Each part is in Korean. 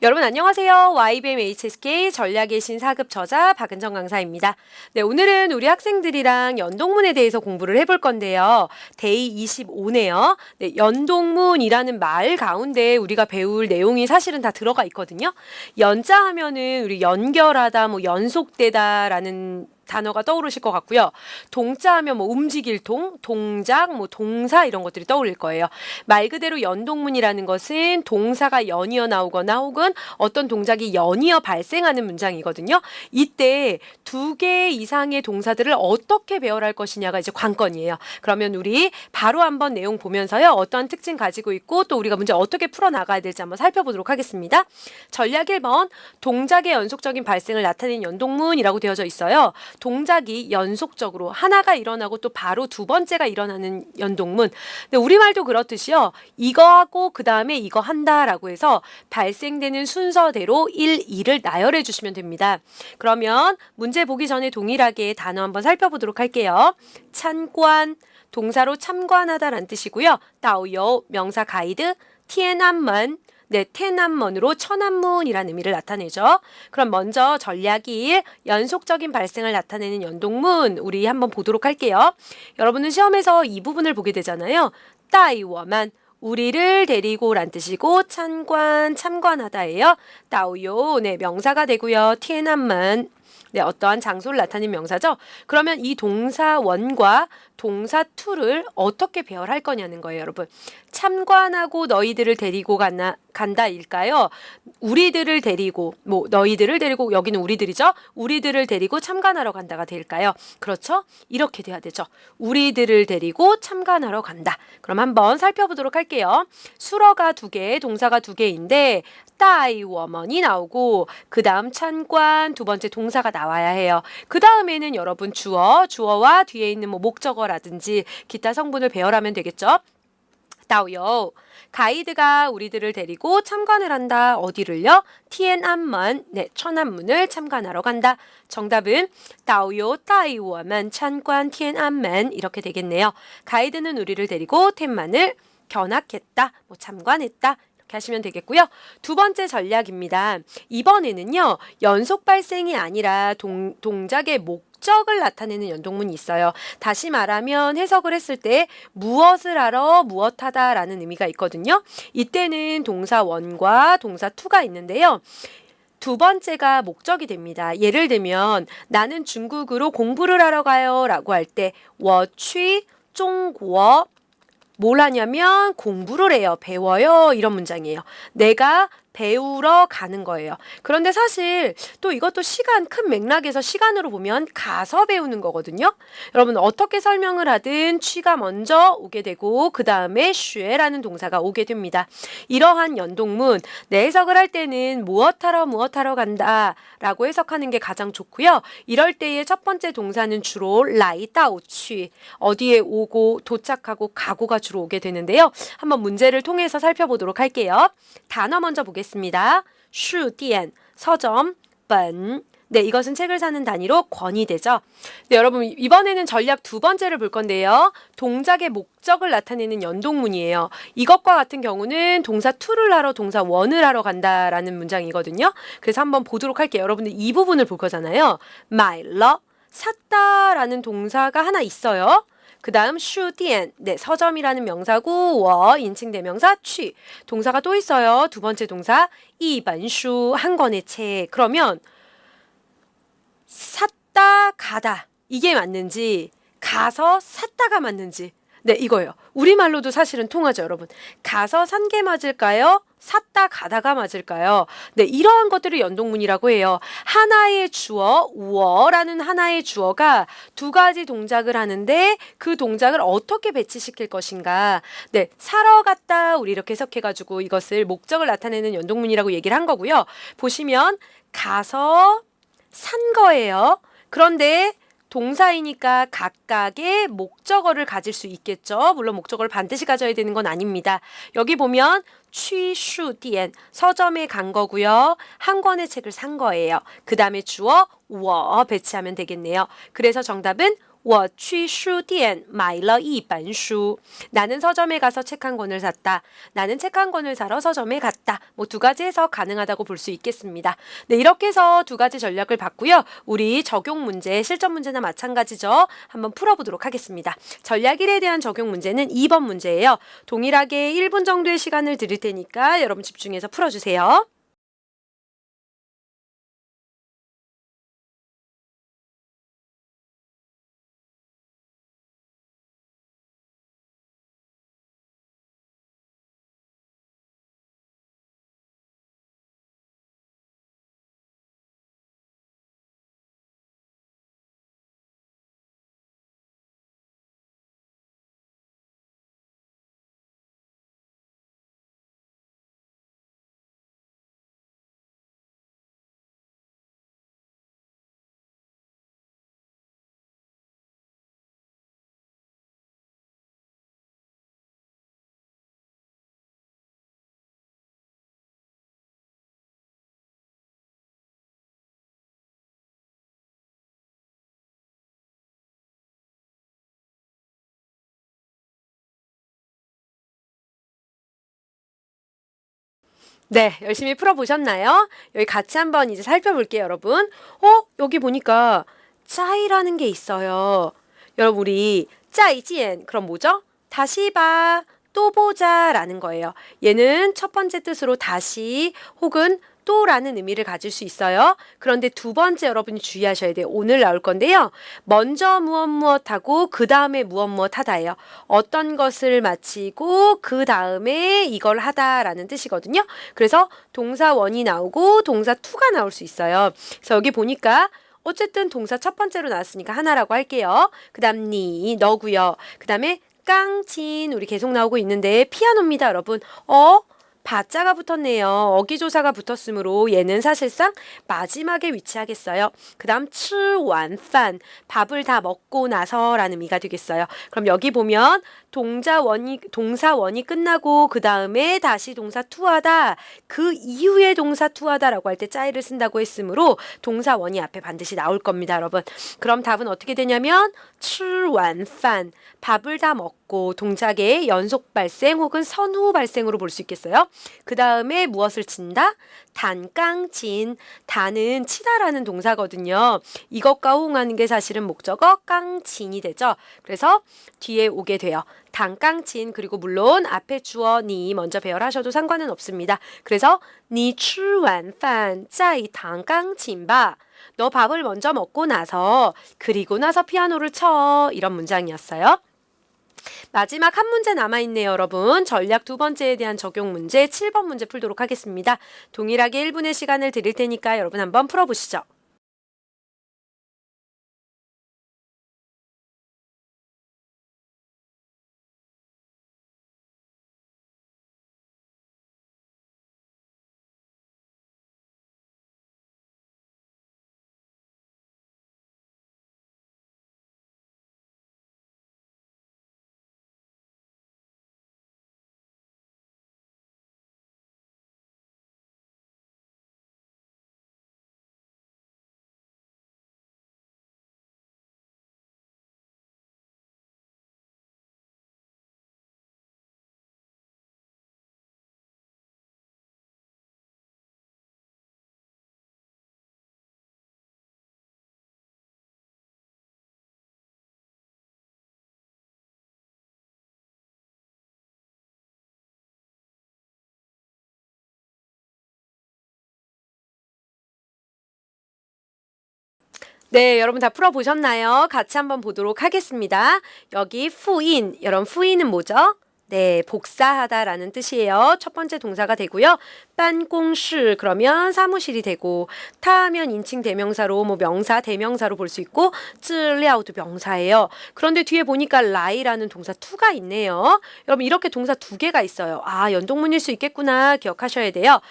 여러분 안녕하세요. YBM HSK 전략의 신 4급 저자 박은정 강사입니다. 네, 오늘은 우리 학생들이랑 연동문에 대해서 공부를 해볼 건데요. 데이 25네요. 네, 연동문이라는 말 가운데 우리가 배울 내용이 사실은 다 들어가 있거든요. 연자 하면은 우리 연결하다, 뭐 연속되다라는 단어가 떠오르실 것 같고요. 동자 하면 뭐 움직일 동작, 뭐 동사 이런 것들이 떠올릴 거예요. 말 그대로 연동문이라는 것은 동사가 연이어 나오거나 혹은 어떤 동작이 연이어 발생하는 문장이거든요. 이때 두 개 이상의 동사들을 어떻게 배열할 것이냐가 이제 관건이에요. 그러면 우리 바로 한번 내용 보면서요. 어떠한 특징 가지고 있고 또 우리가 문제 어떻게 풀어나가야 될지 한번 살펴보도록 하겠습니다. 전략 1번 동작의 연속적인 발생을 나타내는 연동문이라고 되어져 있어요. 동작이 연속적으로 하나가 일어나고 또 바로 두 번째가 일어나는 연동문. 근데 우리말도 그렇듯이요. 이거하고 그 다음에 이거 한다라고 해서 발생되는 순서대로 1, 2를 나열해 주시면 됩니다. 그러면 문제 보기 전에 동일하게 단어 한번 살펴보도록 할게요. 참관, 동사로 참관하다라는 뜻이고요. 따오요, 명사 가이드, 티엔한먼, 네, 텐한먼으로 천한문이라는 의미를 나타내죠. 그럼 먼저 전략 2, 연속적인 발생을 나타내는 연동문 우리 한번 보도록 할게요. 여러분은 시험에서 이 부분을 보게 되잖아요. 따이워만 우리를 데리고 란 뜻이고 참관하다예요. 따오요, 네, 명사가 되고요. 티엔한먼 네, 어떠한 장소를 나타내는 명사죠. 그러면 이 동사 원과 동사 투를 어떻게 배열할 거냐는 거예요, 여러분. 참관하고 너희들을 데리고 간다일까요? 우리들을 데리고, 뭐 너희들을 데리고 여기는 우리들이죠. 우리들을 데리고 참관하러 간다가 될까요? 그렇죠? 이렇게 돼야 되죠. 우리들을 데리고 참관하러 간다. 그럼 한번 살펴보도록 할게요. 수어가 2개, 동사가 2개인데 따이워먼이 나오고 그 다음 참관 두 번째 동사가 나와야 해요. 그 다음에는 여러분 주어와 뒤에 있는 뭐 목적어라든지 기타 성분을 배열하면 되겠죠. 따오요. 가이드가 우리들을 데리고 참관을 한다. 어디를요? 티엔안먼, 네, 천안문을 참관하러 간다. 정답은 따오요 따이워먼 참관 티엔안먼 이렇게 되겠네요. 가이드는 우리를 데리고 텐만을 견학했다. 뭐 참관했다. 하시면 되겠고요. 두 번째 전략입니다. 이번에는요. 연속 발생이 아니라 동작의 목적을 나타내는 연동문이 있어요. 다시 말하면 해석을 했을 때 무엇을 하러 무엇하다 라는 의미가 있거든요. 이때는 동사 원과 동사 투가 있는데요. 두 번째가 목적이 됩니다. 예를 들면 나는 중국으로 공부를 하러 가요 라고 할 때我去中国 뭘 하냐면 공부를 해요. 배워요. 이런 문장이에요. 내가 배우러 가는 거예요. 그런데 사실 또 이것도 큰 맥락에서 시간으로 보면 가서 배우는 거거든요. 여러분 어떻게 설명을 하든 취가 먼저 오게 되고 그 다음에 슈에라는 동사가 오게 됩니다. 이러한 연동문 내 해석을 할 때는 무엇하러 간다 라고 해석하는 게 가장 좋고요. 이럴 때의 첫 번째 동사는 주로 라이따오 취 어디에 오고 도착하고 가고가 주로 오게 되는데요. 한번 문제를 통해서 살펴보도록 할게요. 단어 먼저 보겠습니다. 슈디엔, 서점, 번. 네, 이것은 책을 사는 단위로 권이 되죠. 네, 여러분 이번에는 전략 두 번째를 볼 건데요. 동작의 목적을 나타내는 연동문이에요. 이것과 같은 경우는 동사 투를 하러 동사 원을 하러 간다라는 문장이거든요. 그래서 한번 보도록 할게요. 여러분들 이 부분을 볼 거잖아요. 마일러, 샀다라는 동사가 하나 있어요. 그 다음 슈디엔, 네, 서점이라는 명사고 워, 인칭 대명사 취, 동사가 또 있어요. 두 번째 동사 이번슈, 한 권의 책. 그러면 샀다 가다 이게 맞는지 가서 샀다가 맞는지 네, 이거예요. 우리말로도 사실은 통하죠, 여러분. 가서 산 게 맞을까요? 샀다 가다가 맞을까요? 네, 이러한 것들을 연동문이라고 해요. 하나의 주어, 우어라는 하나의 주어가 두 가지 동작을 하는데 그 동작을 어떻게 배치시킬 것인가. 네, 사러 갔다 우리 이렇게 해석해가지고 이것을 목적을 나타내는 연동문이라고 얘기를 한 거고요. 보시면 가서 산 거예요. 그런데 동사이니까 각각의 목적어를 가질 수 있겠죠. 물론 목적어를 반드시 가져야 되는 건 아닙니다. 여기 보면 취슈디엔 서점에 간 거고요. 한 권의 책을 산 거예요. 그 다음에 주어 워 배치하면 되겠네요. 그래서 정답은 我去书店买了一本书. 나는 서점에 가서 책 한 권을 샀다. 나는 책 한 권을 사러 서점에 갔다. 뭐 두 가지 해석 가능하다고 볼 수 있겠습니다. 네, 이렇게 해서 두 가지 전략을 봤고요. 우리 적용 문제, 실전 문제나 마찬가지죠. 한번 풀어보도록 하겠습니다. 전략 1에 대한 적용 문제는 2번 문제예요. 동일하게 1분 정도의 시간을 드릴 테니까 여러분 집중해서 풀어주세요. 네, 열심히 풀어보셨나요? 여기 같이 한번 이제 살펴볼게요, 여러분. 여기 보니까 짜이라는 게 있어요. 여러분, 우리 짜이지엔 그럼 뭐죠? 다시 봐, 또 보자라는 거예요. 얘는 첫 번째 뜻으로 다시 혹은 또라는 의미를 가질 수 있어요. 그런데 두 번째 여러분이 주의하셔야 돼요. 오늘 나올 건데요. 먼저 무엇 무엇 하고 그 다음에 무엇 무엇 하다예요. 어떤 것을 마치고 그 다음에 이걸 하다라는 뜻이거든요. 그래서 동사 원이 나오고 동사 투가 나올 수 있어요. 그래서 여기 보니까 어쨌든 동사 첫 번째로 나왔으니까 하나라고 할게요. 그 다음 니, 너고요. 그 다음에 깡친 우리 계속 나오고 있는데 피아노입니다, 여러분. 바자가 붙었네요. 어기조사가 붙었으므로 얘는 사실상 마지막에 위치하겠어요. 그 다음 吃完饭 밥을 다 먹고 나서라는 의미가 되겠어요. 그럼 여기 보면 동사 원이 끝나고 그 다음에 다시 동사 투하다 그 이후에 동사 투하다라고 할 때 짜이를 쓴다고 했으므로 동사 원이 앞에 반드시 나올 겁니다, 여러분. 그럼 답은 어떻게 되냐면 吃完饭 밥을 다 먹고 동작의 연속 발생 혹은 선후 발생으로 볼 수 있겠어요. 그 다음에 무엇을 친다? 단깡친. 단은 치다라는 동사거든요. 이것과 호응하는 게 사실은 목적어 깡친이 되죠. 그래서 뒤에 오게 돼요. 단깡친 그리고 물론 앞에 주어 니 먼저 배열하셔도 상관은 없습니다. 그래서 니 吃完饭在弹钢琴吧. 너 밥을 먼저 먹고 나서 그리고 나서 피아노를 쳐. 이런 문장이었어요. 마지막 한 문제 남아있네요, 여러분. 전략 두 번째에 대한 적용 문제 7번 문제 풀도록 하겠습니다. 동일하게 1분의 시간을 드릴 테니까 여러분 한번 풀어보시죠. 네, 여러분 다 풀어보셨나요? 같이 한번 보도록 하겠습니다. 여기 후인, 여러분 후인은 뭐죠? 네, 복사하다라는 뜻이에요. 첫 번째 동사가 되고요. 빤공실 그러면 사무실이 되고 타하면 인칭 대명사로 뭐 명사 대명사로 볼 수 있고 쯔리아우도 명사예요. 그런데 뒤에 보니까 라이라는 동사 투가 있네요. 여러분 이렇게 동사 두 개가 있어요. 아, 연동문일 수 있겠구나 기억하셔야 돼요.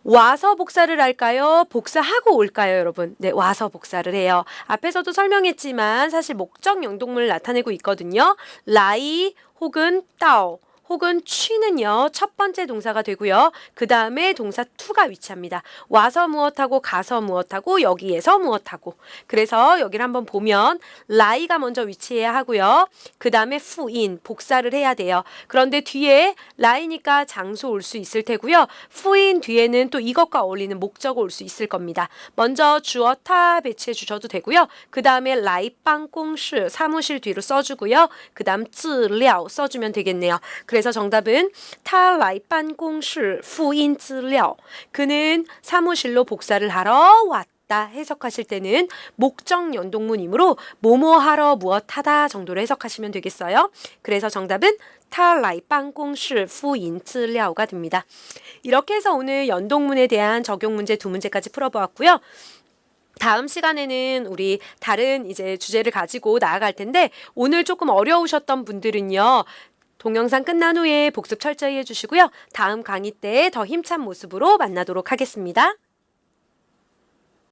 와서 복사를 할까요? 복사하고 올까요, 여러분? 네, 와서 복사를 해요. 앞에서도 설명했지만 사실 목적 연동문을 나타내고 있거든요. 라이 혹은 따오 혹은 취는요. 첫 번째 동사가 되고요. 그 다음에 동사 to가 위치합니다. 와서 무엇하고 가서 무엇하고 여기에서 무엇하고. 그래서 여기를 한번 보면 lie가 먼저 위치해야 하고요. 그 다음에 fu인 복사를 해야 돼요. 그런데 뒤에 lie니까 장소 올 수 있을 테고요. fu인 뒤에는 또 이것과 어울리는 목적어 올 수 있을 겁니다. 먼저 주어 타 배치해 주셔도 되고요. 그 다음에 lie办公室 사무실 뒤로 써주고요. 그 다음 资料 써주면 되겠네요. 그래서 정답은 他来办公室复印资料 그는 사무실로 복사를 하러 왔다 해석하실 때는 목적 연동문이므로 뭐뭐 하러 무엇 하다 정도로 해석하시면 되겠어요. 그래서 정답은 他来办公室复印资料가 됩니다. 이렇게 해서 오늘 연동문에 대한 적용 문제 두 문제까지 풀어보았고요. 다음 시간에는 우리 다른 이제 주제를 가지고 나아갈 텐데 오늘 조금 어려우셨던 분들은요. 동영상 끝난 후에 복습 철저히 해주시고요. 다음 강의 때 더 힘찬 모습으로 만나도록 하겠습니다.